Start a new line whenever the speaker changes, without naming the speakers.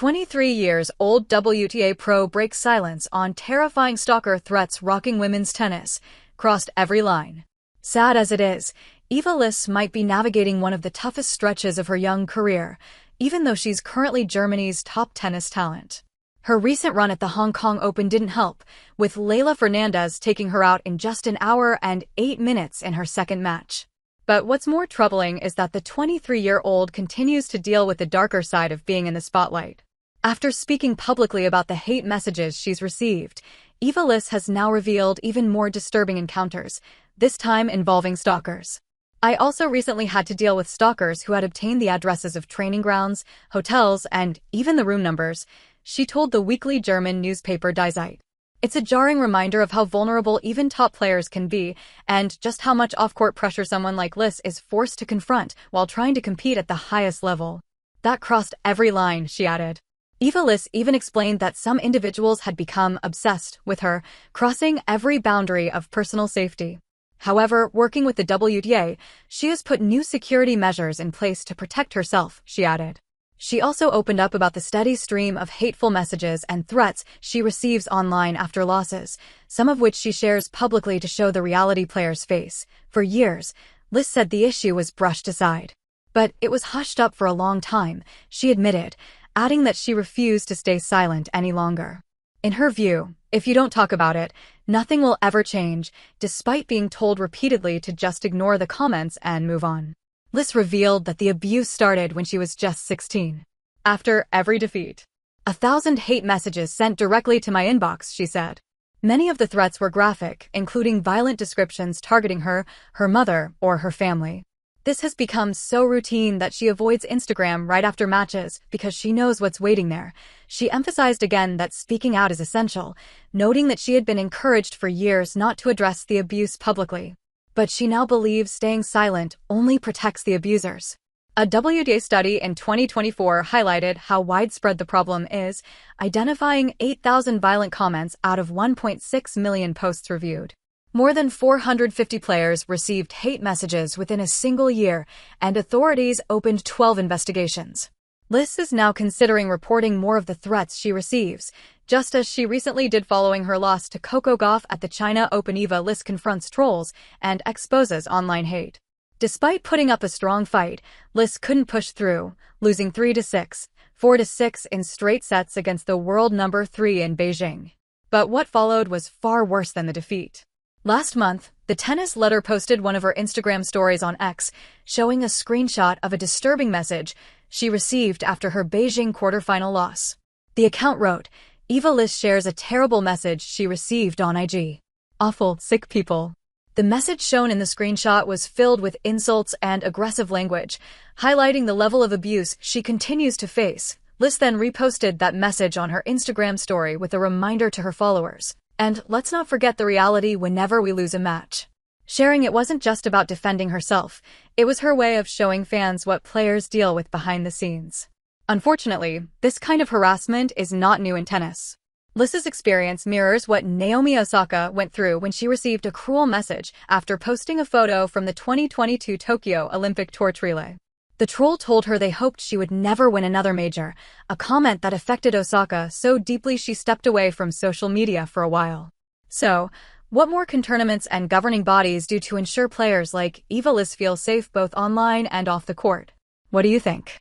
23-year-old WTA pro breaks silence on terrifying stalker threats rocking women's tennis. Crossed every line. Sad as it is, Iga Swiatek might be navigating one of the toughest stretches of her young career, even though she's currently Germany's top tennis talent. Her recent run at the Hong Kong Open didn't help, with Leylah Fernandez taking her out in just an hour and 8 minutes in her second match. But what's more troubling is that the 23-year-old continues to deal with the darker side of being in the spotlight. After speaking publicly about the hate messages she's received, Iga Swiatek has now revealed even more disturbing encounters, this time involving stalkers. "I also recently had to deal with stalkers who had obtained the addresses of training grounds, hotels, and even the room numbers," she told the weekly German newspaper Die Zeit. "It's a jarring reminder of how vulnerable even top players can be, and just how much off-court pressure someone like Liz is forced to confront while trying to compete at the highest level. That crossed every line," she added. Iga Swiatek even explained that some individuals had become obsessed with her, crossing every boundary of personal safety. However, working with the WTA, she has put new security measures in place to protect herself, she added. She also opened up about the steady stream of hateful messages and threats she receives online after losses, some of which she shares publicly to show the reality player's face. For years, Liz said the issue was brushed aside. But it was hushed up for a long time, she admitted, adding that she refused to stay silent any longer. In her view, if you don't talk about it, nothing will ever change, despite being told repeatedly to just ignore the comments and move on. Liz revealed that the abuse started when she was just 16. "After every defeat, 1,000 hate messages sent directly to my inbox," she said. Many of the threats were graphic, including violent descriptions targeting her, her mother, or her family. This has become so routine that she avoids Instagram right after matches because she knows what's waiting there. She emphasized again that speaking out is essential, noting that she had been encouraged for years not to address the abuse publicly. But she now believes staying silent only protects the abusers. A WTA study in 2024 highlighted how widespread the problem is, identifying 8,000 violent comments out of 1.6 million posts reviewed. More than 450 players received hate messages within a single year, and authorities opened 12 investigations. Liz is now considering reporting more of the threats she receives, just as she recently did following her loss to Coco Gauff at the China Open. Iga Swiatek confronts trolls and exposes online hate. Despite putting up a strong fight, Liz couldn't push through, losing 3-6, 4-6 in straight sets against the world number 3 in Beijing. But what followed was far worse than the defeat. Last month, the tennis legend posted one of her Instagram stories on X, showing a screenshot of a disturbing message she received after her Beijing quarterfinal loss. The account wrote, "Iga Swiatek shares a terrible message she received on IG. Awful, sick people." The message shown in the screenshot was filled with insults and aggressive language, highlighting the level of abuse she continues to face. Liz then reposted that message on her Instagram story with a reminder to her followers. "And let's not forget the reality whenever we lose a match." Sharing it wasn't just about defending herself, it was her way of showing fans what players deal with behind the scenes. Unfortunately, this kind of harassment is not new in tennis. Liz's experience mirrors what Naomi Osaka went through when she received a cruel message after posting a photo from the 2022 Tokyo Olympic torch relay. The troll told her they hoped she would never win another major, a comment that affected Osaka so deeply she stepped away from social media for a while. So, what more can tournaments and governing bodies do to ensure players like Iga Swiatek feel safe both online and off the court? What do you think?